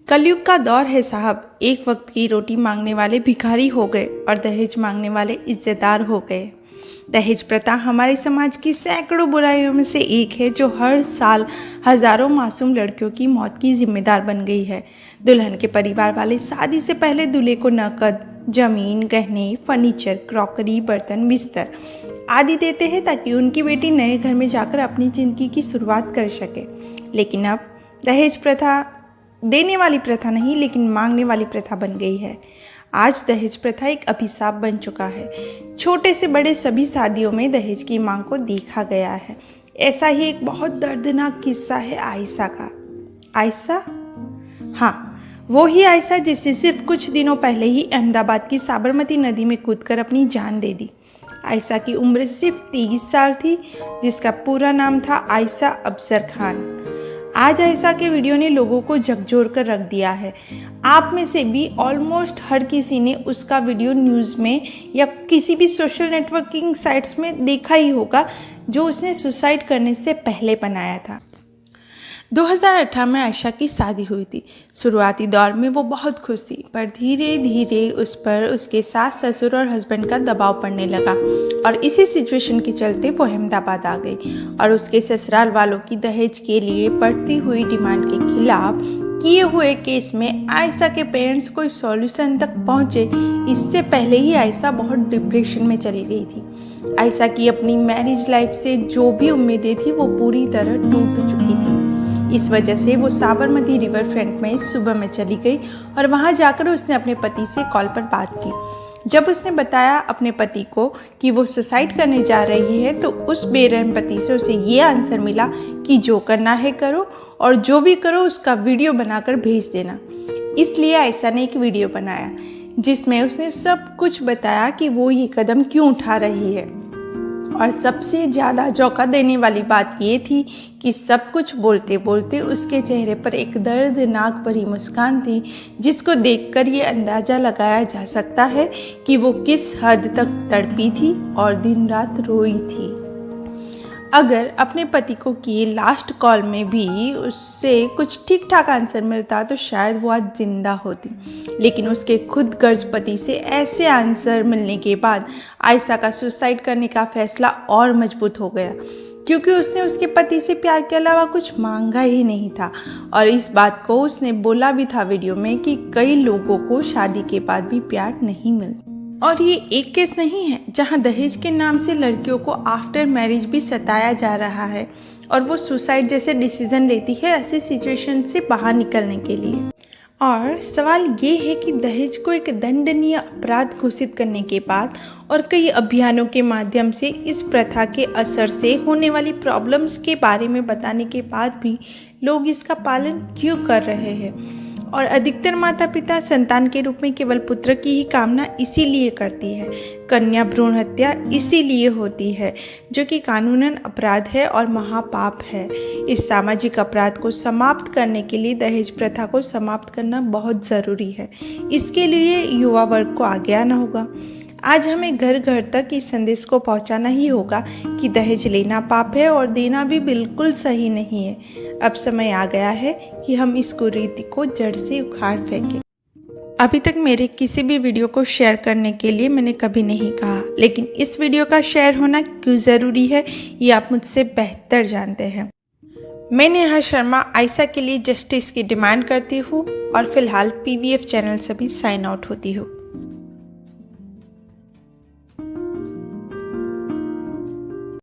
कलयुग का दौर है साहब। एक वक्त की रोटी मांगने वाले भिखारी हो गए और दहेज मांगने वाले इज्जतदार हो गए। दहेज प्रथा हमारे समाज की सैकड़ों बुराइयों में से एक है जो हर साल हजारों मासूम लड़कियों की मौत की जिम्मेदार बन गई है। दुल्हन के परिवार वाले शादी से पहले दूल्हे को नकद, जमीन, गहने, फर्नीचर, क्रॉकरी, बर्तन, बिस्तर आदि देते हैं ताकि उनकी बेटी नए घर में जाकर अपनी जिंदगी की शुरुआत कर सके। लेकिन अब दहेज प्रथा देने वाली प्रथा नहीं लेकिन मांगने वाली प्रथा बन गई है। आज दहेज प्रथा एक अभिशाप बन चुका है। छोटे से बड़े सभी शादियों में दहेज की मांग को देखा गया है। ऐसा ही एक बहुत दर्दनाक किस्सा है आयशा का। आयशा, हाँ, वो ही आयशा जिसने सिर्फ कुछ दिनों पहले ही अहमदाबाद की साबरमती नदी में कूदकर अपनी जान दे दी। आयशा की उम्र सिर्फ 23 साल थी, जिसका पूरा नाम था आयशा अफजर खान। आज आयशा के वीडियो ने लोगों को झकझोर कर रख दिया है। आप में से भी ऑलमोस्ट हर किसी ने उसका वीडियो न्यूज़ में या किसी भी सोशल नेटवर्किंग साइट्स में देखा ही होगा, जो उसने सुसाइड करने से पहले बनाया था। 2018 में आयशा की शादी हुई थी। शुरुआती दौर में वो बहुत खुश थी, पर धीरे धीरे उस पर उसके सास, ससुर और हस्बैंड का दबाव पड़ने लगा और इसी सिचुएशन के चलते वो अहमदाबाद आ गई और उसके ससुराल वालों की दहेज के लिए बढ़ती हुई डिमांड के खिलाफ किए हुए केस में आयशा के पेरेंट्स कोई सॉल्यूशन तक पहुंचे, इससे पहले ही आयशा बहुत डिप्रेशन में चली गई थी। आयशा की अपनी मैरिज लाइफ से जो भी उम्मीदें थी वो पूरी तरह टूट चुकी थी। इस वजह से वो साबरमती रिवर फ्रंट में सुबह में चली गई और वहां जाकर उसने अपने पति से कॉल पर बात की। जब उसने बताया अपने पति को कि वो सुसाइड करने जा रही है, तो उस बेरहम पति से उसे ये आंसर मिला कि जो करना है करो और जो भी करो उसका वीडियो बनाकर भेज देना। इसलिए आयशा ने एक वीडियो बनाया जिसमें उसने सब कुछ बताया कि वो ये कदम क्यों उठा रही है। और सबसे ज़्यादा चौंका देने वाली बात ये थी कि सब कुछ बोलते बोलते उसके चेहरे पर एक दर्दनाक भरी मुस्कान थी, जिसको देखकर ये अंदाज़ा लगाया जा सकता है कि वो किस हद तक तड़पी थी और दिन रात रोई थी। अगर अपने पति को किए लास्ट कॉल में भी उससे कुछ ठीक ठाक आंसर मिलता तो शायद वो आज जिंदा होती, लेकिन उसके खुद गर्ज पति से ऐसे आंसर मिलने के बाद आयशा का सुसाइड करने का फैसला और मजबूत हो गया, क्योंकि उसने उसके पति से प्यार के अलावा कुछ मांगा ही नहीं था। और इस बात को उसने बोला भी था वीडियो में कि कई लोगों को शादी के बाद भी प्यार नहीं मिलता। और ये एक केस नहीं है जहां दहेज के नाम से लड़कियों को आफ्टर मैरिज भी सताया जा रहा है और वो सुसाइड जैसे डिसीजन लेती है ऐसी सिचुएशन से बाहर निकलने के लिए। और सवाल ये है कि दहेज को एक दंडनीय अपराध घोषित करने के बाद और कई अभियानों के माध्यम से इस प्रथा के असर से होने वाली प्रॉब्लम्स के बारे में बताने के बाद भी लोग इसका पालन क्यों कर रहे हैं। और अधिकतर माता पिता संतान के रूप में केवल पुत्र की ही कामना इसीलिए करती है। कन्या भ्रूण हत्या इसीलिए होती है, जो कि कानूनन अपराध है और महापाप है। इस सामाजिक अपराध को समाप्त करने के लिए दहेज प्रथा को समाप्त करना बहुत ज़रूरी है। इसके लिए युवा वर्ग को आगे आना होगा। आज हमें घर घर तक इस संदेश को पहुंचाना ही होगा कि दहेज लेना पाप है और देना भी बिल्कुल सही नहीं है। अब समय आ गया है कि हम इस कुरीति को जड़ से उखाड़ फेंकें। अभी तक मेरे किसी भी वीडियो को शेयर करने के लिए मैंने कभी नहीं कहा, लेकिन इस वीडियो का शेयर होना क्यों ज़रूरी है ये आप मुझसे बेहतर जानते हैं। मैं नेहा शर्मा आयशा के लिए जस्टिस की डिमांड करती हूँ और फिलहाल PVF चैनल से भी साइन आउट होती हूँ।